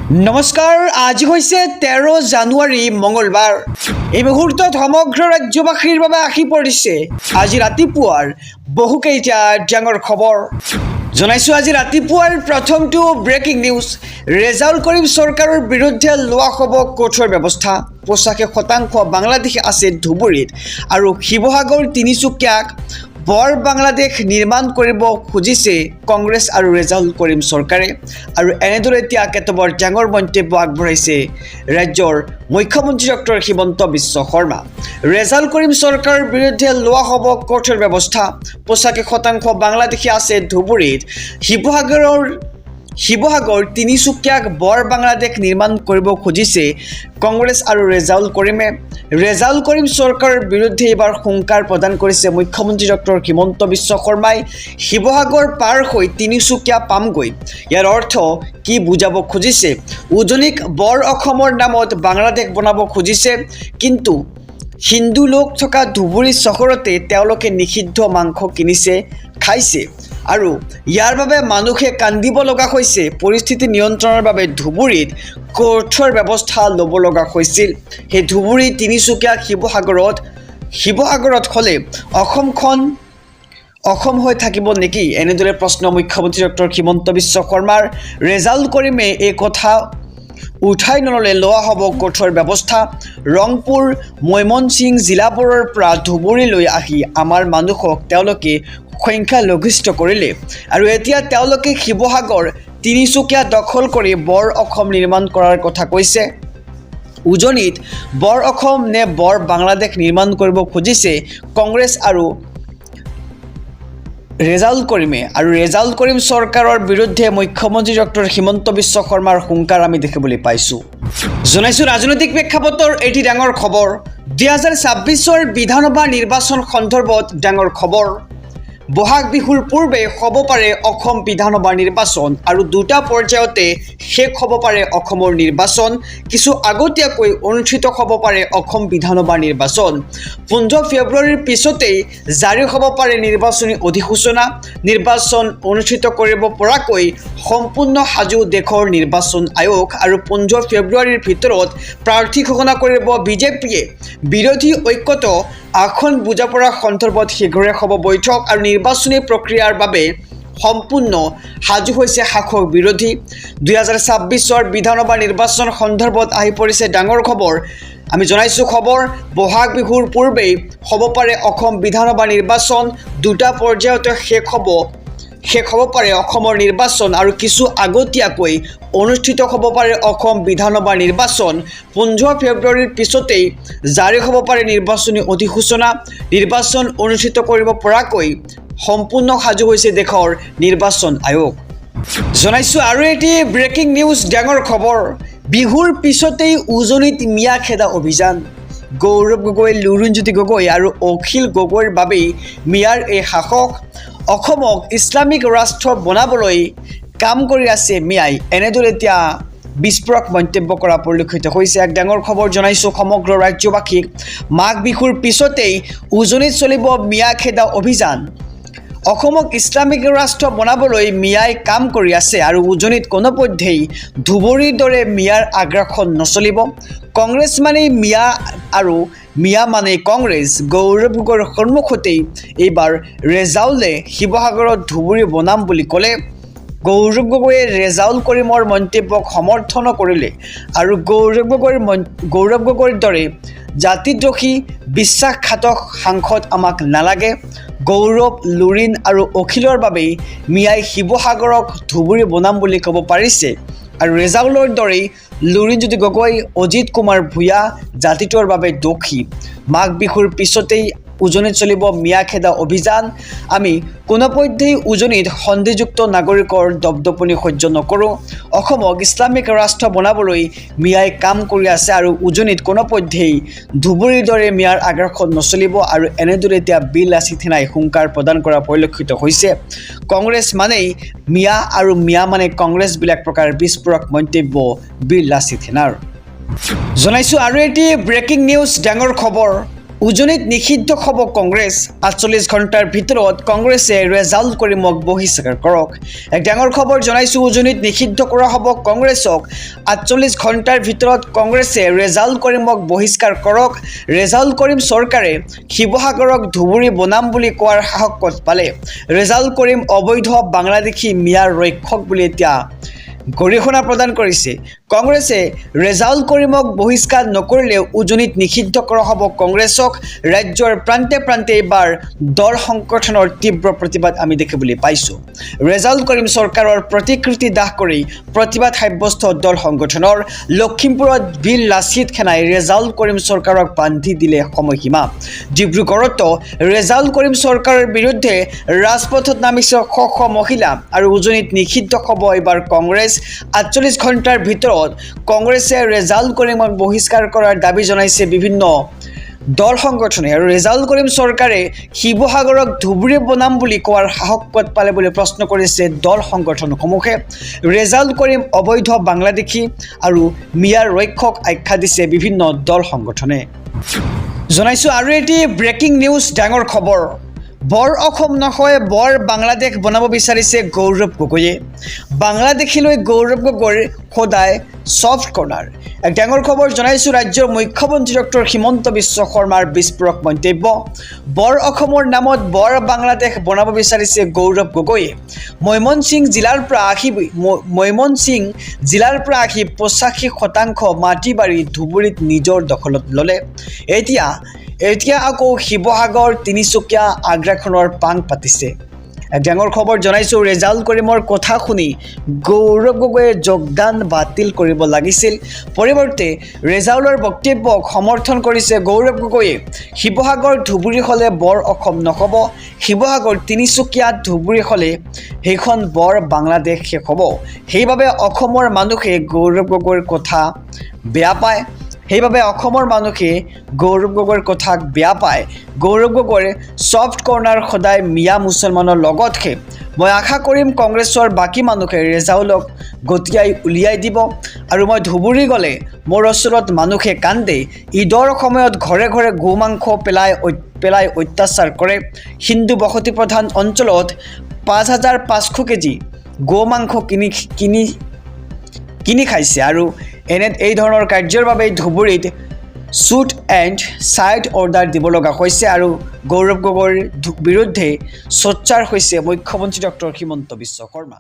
নমস্কাৰ আজি হৈছে 13 জানুৱাৰী মঙলবাৰ এই মুহূৰ্তত সমগ্ৰ ৰাজ্যবাসীৰ বাবে আহি পৰিছে আজি ৰাতিপুৱাৰ বহুকেইটা ডাঙৰ খবৰ জনাইছো আজি ৰাতিপুৱাৰ প্ৰথমটো ব্ৰেকিং নিউজ ৰেজাউল কৰিম চৰকাৰৰ বিৰুদ্ধে লোৱা হ'ব কঠোৰ ব্যৱস্থা 85% বাংলাদেশ আছে ধুবুৰীত আৰু শিৱসাগৰ তিনিচুকীয়াক বৰ বাংলাদেশ নিৰ্মাণ কৰিব খুজিছে কংগ্ৰেছ আৰু ৰেজাউল কৰিম চৰকাৰে আৰু এনেদৰে এতিয়া কেতবৰ ডাঙৰ মন্তব্য আগবঢ়াইছে ৰাজ্যৰ মুখ্যমন্ত্ৰী ডক্টৰ হিমন্ত বিশ্ব শৰ্মা ৰেজাউল কৰিম চৰকাৰৰ বিৰুদ্ধে লোৱা হ'ব কঠোৰ ব্যৱস্থা 85% বাংলাদেশী আছে ধুবুৰীত শিৱসাগৰ তিনিচুকীয়াক বৰ বাংলাদেশ নিৰ্মাণ কৰিব খুজিছে কংগ্ৰেছ আৰু ৰেজাউল কৰিম চৰকাৰৰ বিৰুদ্ধে এবাৰ হুংকাৰ প্ৰদান কৰিছে মুখ্যমন্ত্ৰী ডক্টৰ হিমন্ত বিশ্ব শৰ্মাই শিৱসাগৰ পাৰ হৈ তিনিচুকীয়া পামগৈ ইয়াৰ অৰ্থ কি বুজাব খুজিছে উজনিক বৰ অসমৰ নামত বাংলাদেশ বনাব খুজিছে কিন্তু হিন্দু লোক থকা ধুবুৰী চহৰতে তেওঁলোকে নিষিদ্ধ মাংস কিনিছে খাইছে আৰু ইয়াৰ বাবে মানুহে কান্দিব লগা হৈছে পৰিস্থিতি নিয়ন্ত্ৰণৰ বাবে ধুবুৰীত কঠোৰ ব্যৱস্থা ল'ব লগা হৈছিল সেই ধুবুৰী তিনিচুকীয়া শিৱসাগৰত হ'লে অসম হৈ থাকিব নেকি এনেদৰে প্ৰশ্ন মুখ্যমন্ত্ৰী ডক্টৰ হিমন্ত বিশ্ব শৰ্মাৰ ৰেজাউল কৰিমে এই কথা উঠাই নললে লোৱা হ'ব কঠোৰ ব্যৱস্থা ৰংপুৰ ময়মনসিং জিলাবোৰৰ পৰা ধুবুৰীলৈ আহি আমাৰ মানুহক তেওঁলোকে সংখ্যালঘিষ্ঠ কৰিলে আৰু এতিয়া তেওঁলোকে শিৱসাগৰ তিনিচুকীয়া দখল কৰি বৰ অসম নিৰ্মাণ কৰাৰ কথা কৈছে উজনিত বৰ অসম নে বৰ বাংলাদেশ নিৰ্মাণ কৰিব খুজিছে কংগ্ৰেছ আৰু ৰেজাউল কৰিম চৰকাৰৰ বিৰুদ্ধে মুখ্যমন্ত্ৰী ডক্টৰ হিমন্ত বিশ্ব শৰ্মাৰ হুংকাৰ আমি দেখিবলৈ পাইছোঁ জনাইছোঁ ৰাজনৈতিক প্ৰেক্ষাপটৰ এটি ডাঙৰ খবৰ 2026 বিধানসভা নিৰ্বাচন সন্দৰ্ভত ডাঙৰ খবৰ বহাগ বিহুৰ পূৰ্বে হ'ব পাৰে অসম বিধানসভা নিৰ্বাচন আৰু দুটা পৰ্যায়তে শেষ হ'ব পাৰে অসমৰ নিৰ্বাচন কিছু আগতীয়াকৈ অনুষ্ঠিত হ'ব পাৰে অসম বিধানসভা নিৰ্বাচন 15 ফেব্ৰুৱাৰীৰ পিছতেই জাৰি হ'ব পাৰে নিৰ্বাচনী অধিসূচনা নিৰ্বাচন অনুষ্ঠিত কৰিব পৰাকৈ সম্পূৰ্ণ সাজু দেশৰ নিৰ্বাচন আয়োগ আৰু 15 ফেব্ৰুৱাৰীৰ ভিতৰত প্ৰাৰ্থী ঘোষণা কৰিব বিজেপিয়ে বিৰোধী ঐক্যত আসন বুজাপৰা সন্দৰ্ভত শীঘ্ৰে হ'ব বৈঠক আৰু নিৰ্বাচনী প্ৰক্ৰিয়াৰ বাবে সম্পূৰ্ণ সাজু হৈছে শাসক বিৰোধী 2026 বিধানসভা নিৰ্বাচন সন্দৰ্ভত আহি পৰিছে ডাঙৰ খবৰ আমি জনাইছোঁ খবৰ বহাগ বিহুৰ পূৰ্বেই হ'ব পাৰে অসম বিধানসভা নিৰ্বাচন দুটা পৰ্যায়তে শেষ হ'ব পাৰে অসমৰ নিৰ্বাচন আৰু কিছু আগতীয়াকৈ অনুষ্ঠিত হ'ব পাৰে অসম বিধানসভা নিৰ্বাচন 15 ফেব্ৰুৱাৰীৰ পিছতেই জাৰি হ'ব পাৰে নিৰ্বাচনী অধিসূচনা নিৰ্বাচন অনুষ্ঠিত কৰিব পৰাকৈ সম্পূৰ্ণ সাজু হৈছে দেশৰ নিৰ্বাচন আয়োগ জনাইছোঁ আৰু এটি ব্ৰেকিং নিউজ ডাঙৰ খবৰ বিহুৰ পিছতেই উজনিত মিয়া খেদা অভিযান গৌৰৱ গগৈ লুৰিণজ্যোতি গগৈ আৰু অখিল গগৈৰ বাবেই মিয়াৰ এই শাসক অসমক ইছলামিক ৰাষ্ট্ৰ বনাবলৈ কাম কৰি আছে মিয়াই এনেদৰে এতিয়া বিস্ফোৰক মন্তব্য কৰা পৰিলক্ষিত হৈছে এক ডাঙৰ খবৰ জনাইছোঁ সমগ্ৰ ৰাজ্যবাসীক মাঘ বিহুৰ পিছতেই উজনিত চলিব মিয়া খেদা অভিযান অসমক ইছলামিক ৰাষ্ট্ৰ বনাবলৈ মিয়াই কাম কৰি আছে আৰু উজনিত কোনোপধ্যেই ধুবুৰীৰ দৰে মিয়াৰ আগ্ৰাসন নচলিব কংগ্ৰেছ মানে মিয়া আৰু মিয়া মানে কংগ্ৰেছ গৌৰৱ গগৈৰ সন্মুখতেই এইবাৰ ৰেজাউলে শিৱসাগৰত ধুবুৰী বনাম বুলি ক'লে গৌৰৱ গগৈয়ে ৰেজাউল কৰিমৰ মন্তব্যক সমৰ্থন কৰিলে আৰু গৌৰৱ গগৈৰ দৰে জাতিদ্ৰোহী বিশ্বাসঘাতক সাংসদ আমাক নালাগে গৌৰৱ লুৰিণ আৰু অখিলৰ বাবেই মিয়াই শিৱসাগৰক ধুবুৰী বনাম বুলি ক'ব পাৰিছে আৰু ৰেজাউলৰ দৰেই লুৰিণজ্যোতি গগৈ অজিত কুমাৰ ভূঞা জাতিটোৰ বাবে দোষী মাঘ বিহুৰ পিছতেই উজনিত চলিব মিয়া খেদা অভিযান আমি কোনোপধ্যেই উজনিত সন্ধিযুক্ত নাগৰিকৰ দপদপনি সহ্য নকৰোঁ অসমক ইছলামিক ৰাষ্ট্ৰ বনাবলৈ মিয়াই কাম কৰি আছে আৰু উজনিত কোনোপধ্যেই ধুবুৰীৰ দৰে মিয়াৰ আগ্ৰাসন নচলিব আৰু এনেদৰে এতিয়া বিল লাচিত সেনাই হুংকাৰ প্ৰদান কৰা পৰিলক্ষিত হৈছে কংগ্ৰেছ মানেই মিয়া আৰু মিয়া মানে কংগ্ৰেছ বিলাক প্ৰকাৰ বিস্ফোৰক মন্তব্য বিল লাচিত সেনাৰ জনাইছোঁ আৰু এটি ব্ৰেকিং নিউজ ডাঙৰ খবৰ উজনিত নিষিদ্ধ হ'ব কংগ্ৰেছ ৪৮ ঘণ্টাৰ ভিতৰত কংগ্ৰেছে ৰেজাল্ট কৰি মোক বহিষ্কাৰ কৰক এক ডাঙৰ খবৰ জনাইছোঁ উজনিত নিষিদ্ধ কৰা হ'ব কংগ্ৰেছক ৪৮ ঘণ্টাৰ ভিতৰত কংগ্ৰেছে ৰেজাল্ট কৰি মোক বহিষ্কাৰ কৰক ৰেজাল্ট কৰিম চৰকাৰে শিৱসাগৰক ধুবুৰী বনাম বুলি কোৱাৰ সাহস ক'ত পালে ৰেজাল্ট কৰিম অবৈধ বাংলাদেশী মিয়াৰ ৰক্ষক বুলি এতিয়া গৰিহণা প্ৰদান কৰিছে কংগ্ৰেছে ৰেজাল্ট কৰিমক বহিষ্কাৰ নকৰিলেও উজনিত নিষিদ্ধ কৰা হ'ব কংগ্ৰেছক ৰাজ্যৰ প্ৰান্তে প্ৰান্তে এইবাৰ দল সংগঠনৰ তীব্ৰ প্ৰতিবাদ আমি দেখিবলৈ পাইছোঁ ৰেজাল্ট কৰিম চৰকাৰৰ প্ৰতিকৃতি দাহ কৰি প্ৰতিবাদ সাব্যস্ত দল সংগঠনৰ লখিমপুৰত বীৰ লাচিত সেনাই ৰেজাল্ট কৰিম চৰকাৰক বান্ধি দিলে সময়সীমা ডিব্ৰুগড়তো ৰেজাল্ট কৰিম চৰকাৰৰ বিৰুদ্ধে ৰাজপথত নামিছে শ শ মহিলা আৰু উজনিত নিষিদ্ধ হ'ব এইবাৰ কংগ্ৰেছ ৪৮ ঘণ্টাৰ ভিতৰত কংগ্ৰেছে ৰেজাল্ট কৰিমক বহিষ্কাৰ কৰাৰ দাবী জনাইছে বিভিন্ন দল সংগঠনে আৰু ৰেজাল্ট কৰিম চৰকাৰে শিৱসাগৰক ধুবুৰী বনাম বুলি কোৱাৰ সাহস ক'ত পালে বুলি প্ৰশ্ন কৰিছে দল সংগঠনসমূহে ৰেজাল্ট কৰিম অবৈধ বাংলাদেশী আৰু মিয়াৰ ৰক্ষক আখ্যা দিছে বিভিন্ন দল সংগঠনে জনাইছোঁ আৰু এটি ব্ৰেকিং নিউজ ডাঙৰ খবৰ বৰ অসম নহয় বৰ বাংলাদেশ বনাব বিচাৰিছে গৌৰৱ গগৈয়ে বাংলাদেশীলৈ গৌৰৱ গগৈৰ সদায় ছফ্ট কৰ্ণাৰ এক ডাঙৰ খবৰ জনাইছোঁ ৰাজ্যৰ মুখ্যমন্ত্ৰী ডক্টৰ হিমন্ত বিশ্ব শৰ্মাৰ বিস্ফোৰক মন্তব্য বৰ অসমৰ নামত বৰ বাংলাদেশ বনাব বিচাৰিছে গৌৰৱ গগৈয়ে মৈমনসিং জিলাৰ পৰা আহি 85% মাটি বাৰী ধুবুৰীত নিজৰ দখলত ল'লে এতিয়া আকৌ শিৱসাগৰ তিনিচুকীয়া আগ্ৰাখনৰ পাং পাতিছে এক ডাঙৰ খবৰ জনাইছোঁ ৰেজাল্ট কৰিমৰ কথা শুনি গৌৰৱ গগৈয়ে যোগদান বাতিল কৰিব লাগিছিল পৰিৱৰ্তে ৰেজাল্টৰ বক্তব্যক সমৰ্থন কৰিছে গৌৰৱ গগৈয়ে শিৱসাগৰ ধুবুৰী হ'লে বৰ অসম নহ'ব শিৱসাগৰ তিনিচুকীয়া ধুবুৰী হ'লে সেইখন বৰ বাংলাদেশ শেষ হ'ব সেইবাবে অসমৰ মানুহে গৌৰৱ গগৈৰ কথা বেয়া পায় সেইবাবে অসমৰ মানুহে গৌৰৱ গগৈৰ কথাক বেয়া পায় গৌৰৱ গগৈৰ ছফ্ট কৰ্ণাৰ সদায় মিয়া মুছলমানৰ লগতহে মই আশা কৰিম কংগ্ৰেছৰ বাকী মানুহে ৰেজাল্টক গতিয়াই উলিয়াই দিব আৰু মই ধুবুৰী গ'লে মোৰ ওচৰত মানুহে কান্দে ঈদৰ সময়ত ঘৰে ঘৰে গো মাংস পেলাই অত্যাচাৰ কৰে হিন্দু বসতি প্ৰধান অঞ্চলত 5500 কেজি গো মাংস কিনি খাইছে আৰু এই ধৰণৰ কাৰ্যৰ বাবে ধুবুৰীত শ্বুট এণ্ড ছাইড অৰ্ডাৰ দিব লগা হৈছে আৰু গৌৰৱ গগৈৰ বিৰুদ্ধে সোচ্চাৰ হৈছে মুখ্যমন্ত্ৰী ডক্টৰ হিমন্ত বিশ্ব শৰ্মা